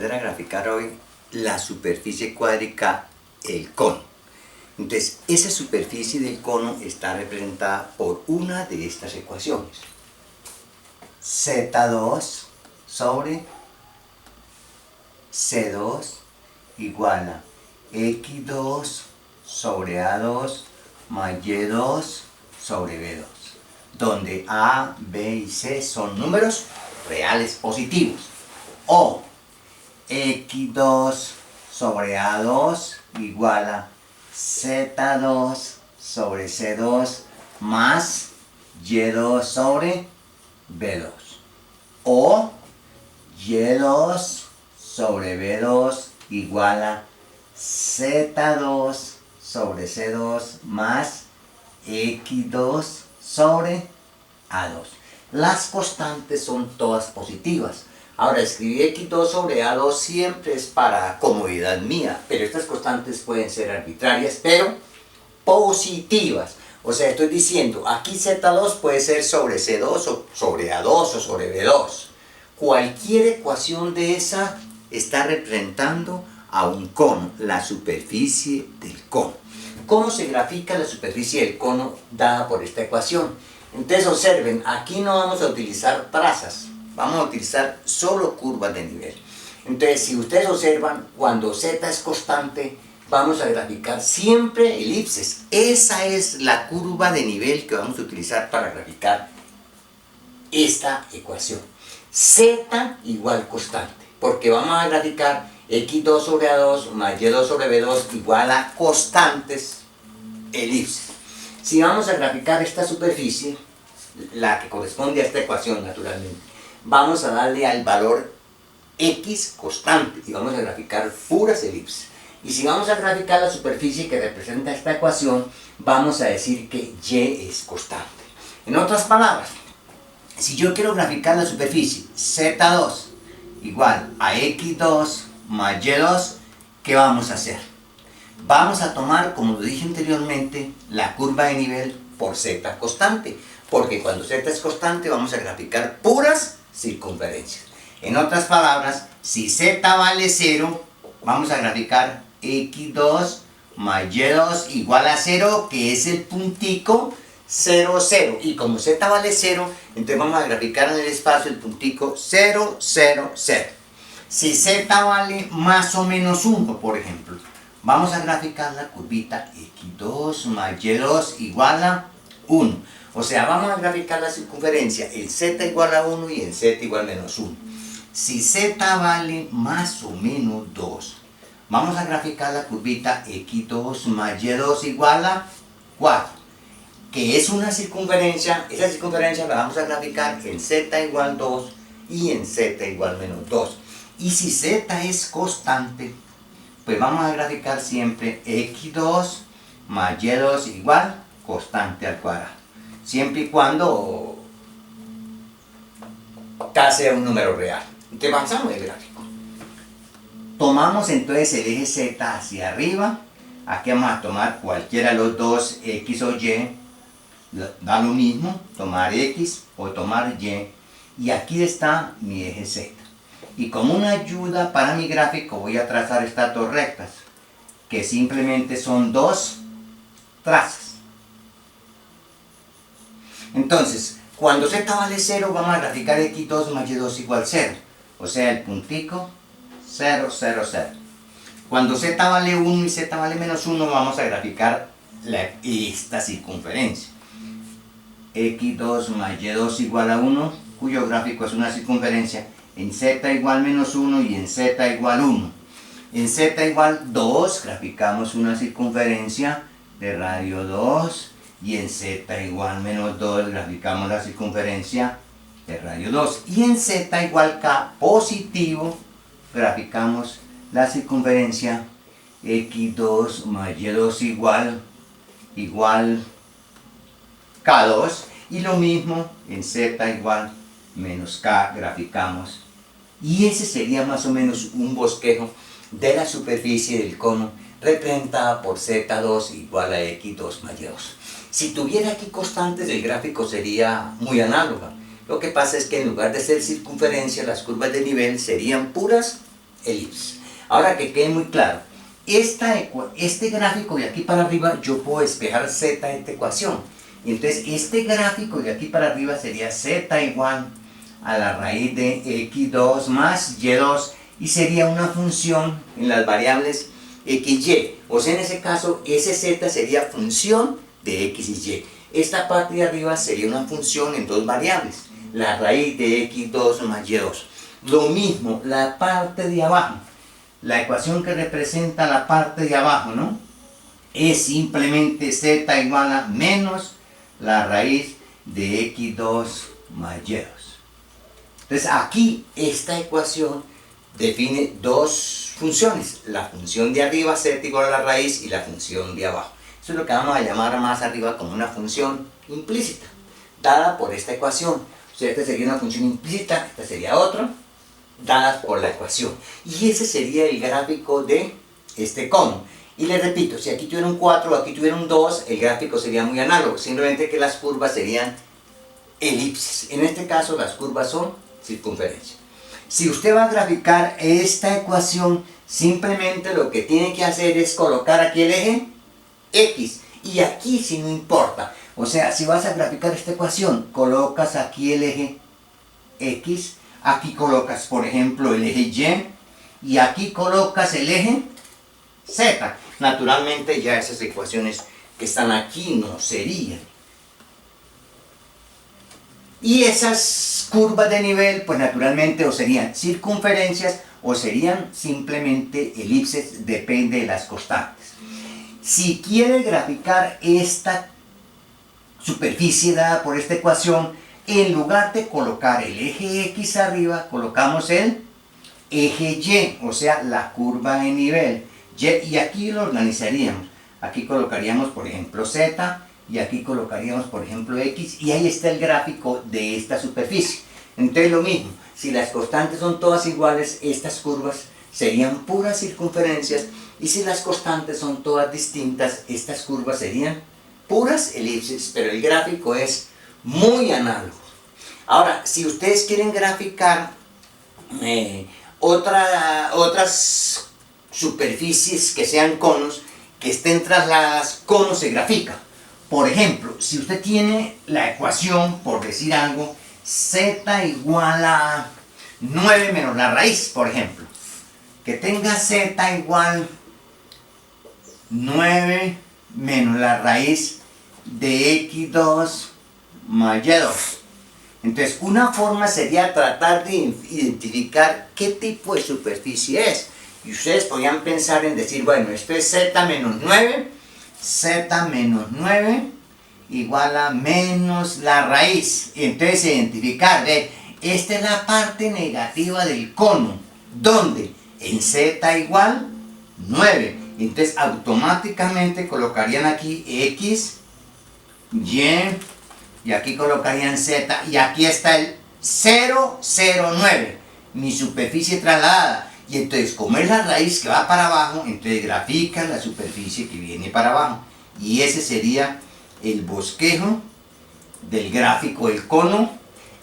aprender a graficar hoy la superficie cuádrica, el cono. Entonces, esa superficie del cono está representada por una de estas ecuaciones. Z2 sobre C2 igual a X2 sobre A2 más Y2 sobre B2, donde A, B y C son números reales positivos. O X2 sobre A2 igual a Z2 sobre C2 más Y2 sobre B2. O Y2 sobre B2 igual a Z2 sobre C2 más X2 sobre A2. Las constantes son todas positivas. Ahora, escribir X2 sobre A2 siempre es para comodidad mía, pero estas constantes pueden ser arbitrarias, pero positivas. O sea, estoy diciendo, aquí Z2 puede ser sobre C2 o sobre A2 o sobre B2. Cualquier ecuación de esa está representando a un cono, la superficie del cono. ¿Cómo se grafica la superficie del cono dada por esta ecuación? Entonces observen, aquí no vamos a utilizar trazas, vamos a utilizar solo curvas de nivel. Entonces, si ustedes observan, cuando Z es constante, vamos a graficar siempre elipses. Esa es la curva de nivel que vamos a utilizar para graficar esta ecuación. Z igual constante, porque vamos a graficar X2 sobre A2 más Y2 sobre B2 igual a constantes elipses. Si vamos a graficar esta superficie, la que corresponde a esta ecuación naturalmente, vamos a darle al valor X constante y vamos a graficar puras elipses. Y si vamos a graficar la superficie que representa esta ecuación, vamos a decir que Y es constante. En otras palabras, si yo quiero graficar la superficie Z2 igual a X2 más Y2, ¿qué vamos a hacer? Vamos a tomar, como lo dije anteriormente, la curva de nivel por Z constante, porque cuando Z es constante vamos a graficar puras circunferencias. En otras palabras, si Z vale 0, vamos a graficar X2 más Y2 igual a 0, que es el puntico 0, 0. Y como Z vale 0, entonces vamos a graficar en el espacio el puntico 0, 0, 0. Si Z vale más o menos 1, por ejemplo, vamos a graficar la curvita X2 más Y2 igual a 1. O sea, vamos a graficar la circunferencia en Z igual a 1 y en Z igual a menos 1. Si Z vale más o menos 2, vamos a graficar la curvita X2 más Y2 igual a 4, que es una circunferencia. Esa circunferencia la vamos a graficar en Z igual a 2 y en Z igual a menos 2. Y si Z es constante, pues vamos a graficar siempre X2 más Y2 igual constante al cuadrado, siempre y cuando K sea un número real. Entonces avanzamos el gráfico. Tomamos entonces el eje Z hacia arriba. Aquí vamos a tomar cualquiera de los dos, X o Y, da lo mismo, tomar X o tomar Y. Y aquí está mi eje Z. Y como una ayuda para mi gráfico voy a trazar estas dos rectas, que simplemente son dos trazas. Entonces, cuando Z vale 0, vamos a graficar X2 más Y2 igual 0. O sea, el puntico 0, 0, 0. Cuando Z vale 1 y Z vale menos 1, vamos a graficar esta circunferencia. X2 más Y2 igual a 1, cuyo gráfico es una circunferencia en Z igual menos 1 y en Z igual 1. En Z igual 2 graficamos una circunferencia de radio 2 y en Z igual menos 2 graficamos la circunferencia de radio 2. Y en Z igual K positivo graficamos la circunferencia X2 más Y2 igual K2. Y lo mismo en Z igual menos K graficamos. Y ese sería más o menos un bosquejo de la superficie del cono representada por Z2 igual a X2 más Y2. Si tuviera aquí constantes, el gráfico sería muy análogo. Lo que pasa es que en lugar de ser circunferencia, las curvas de nivel serían puras elipses. Ahora que quede muy claro, este gráfico de aquí para arriba yo puedo despejar z de esta ecuación. Y entonces este gráfico de aquí para arriba sería z igual a la raíz de x2 más y2 y sería una función en las variables xy. O sea, en ese caso, ese z sería función de x y y. Esta parte de arriba sería una función en dos variables, la raíz de x2 más y2. Lo mismo, la parte de abajo, la ecuación que representa la parte de abajo, ¿no? Es simplemente z igual a menos la raíz de x2 más y2. Entonces aquí esta ecuación define dos funciones, la función de arriba z igual a la raíz y la función de abajo. Eso es lo que vamos a llamar más arriba como una función implícita, dada por esta ecuación. O sea, esta sería una función implícita, esta sería otra, dadas por la ecuación. Y ese sería el gráfico de este cono. Y les repito, si aquí tuviera un 4 o aquí tuviera un 2, el gráfico sería muy análogo, simplemente que las curvas serían elipses. En este caso las curvas son circunferencia. Si usted va a graficar esta ecuación, simplemente lo que tiene que hacer es colocar aquí el eje X. Y aquí sí no importa. O sea, si vas a graficar esta ecuación, colocas aquí el eje X, aquí colocas, por ejemplo, el eje Y, y aquí colocas el eje Z. Naturalmente ya esas ecuaciones que están aquí no serían. Y esas curvas de nivel, pues naturalmente o serían circunferencias o serían simplemente elipses, depende de las constantes. Si quiere graficar esta superficie dada por esta ecuación, en lugar de colocar el eje X arriba, colocamos el eje Y, o sea, la curva de nivel. Y aquí lo organizaríamos. Aquí colocaríamos, por ejemplo, Z, y aquí colocaríamos, por ejemplo, X, y ahí está el gráfico de esta superficie. Entonces lo mismo, si las constantes son todas iguales, estas curvas serían puras circunferencias, y si las constantes son todas distintas, estas curvas serían puras elipses, pero el gráfico es muy análogo. Ahora, si ustedes quieren graficar otras superficies que sean conos, que estén trasladadas, ¿cómo se grafica? Por ejemplo, si usted tiene la ecuación, por decir algo, z igual a 9 menos la raíz, por ejemplo, que tenga z igual 9 menos la raíz de x2 más y2. Entonces, una forma sería tratar de identificar qué tipo de superficie es. Y ustedes podrían pensar en decir, bueno, esto es z menos 9 igual a menos la raíz. Y entonces identificar, esta es la parte negativa del cono, donde en z igual 9. Entonces automáticamente colocarían aquí x, y aquí colocarían z, y aquí está el 0, 0, 9, mi superficie trasladada. Y entonces, como es la raíz que va para abajo, entonces grafica la superficie que viene para abajo. Y ese sería el bosquejo del gráfico del cono.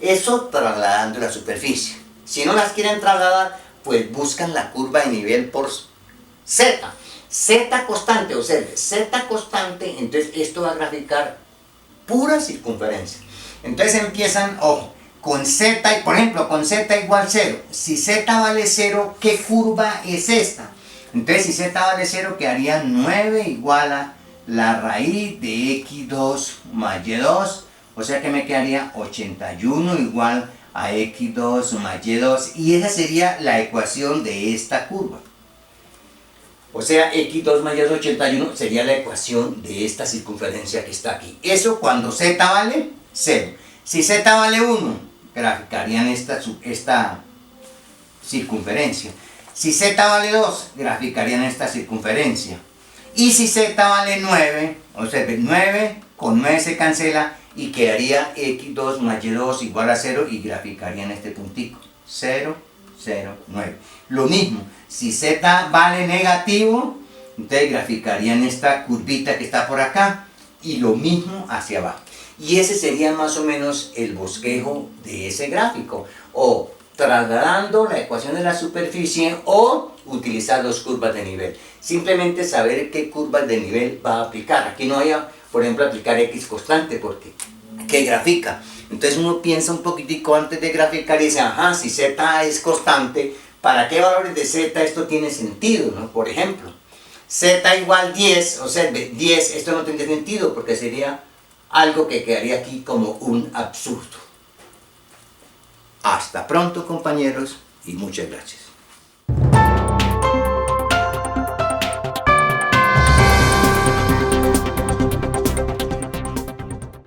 Eso trasladando la superficie. Si no las quieren trasladar, pues buscan la curva de nivel por z. Z constante, observe, z constante, entonces esto va a graficar pura circunferencia. Entonces empiezan, ojo, con z, por ejemplo, con z igual 0. Si z vale 0, ¿qué curva es esta? Entonces, si z vale 0, quedaría 9 igual a la raíz de x2 más y2. O sea que me quedaría 81 igual a x2 más y2. Y esa sería la ecuación de esta curva. O sea, x2 más y2 81 sería la ecuación de esta circunferencia que está aquí. Eso cuando z vale 0. Si z vale 1, graficarían esta circunferencia. Si z vale 2, graficarían esta circunferencia. Y si z vale 9, observen, 9 con 9 se cancela y quedaría x2 más y2 igual a 0 y graficarían este puntico. 0, 0, 9. Lo mismo, si z vale negativo, entonces graficarían esta curvita que está por acá y lo mismo hacia abajo. Y ese sería más o menos el bosquejo de ese gráfico, o trasladando la ecuación de la superficie o utilizar dos curvas de nivel. Simplemente saber qué curvas de nivel va a aplicar. Aquí no voy a, por ejemplo, aplicar X constante porque ¿qué grafica? Entonces uno piensa un poquitico antes de graficar y dice, ajá, si Z es constante, ¿para qué valores de Z esto tiene sentido, ¿no? Por ejemplo, Z igual 10, observe, 10, esto no tendría sentido porque sería algo que quedaría aquí como un absurdo. Hasta pronto, compañeros, y muchas gracias.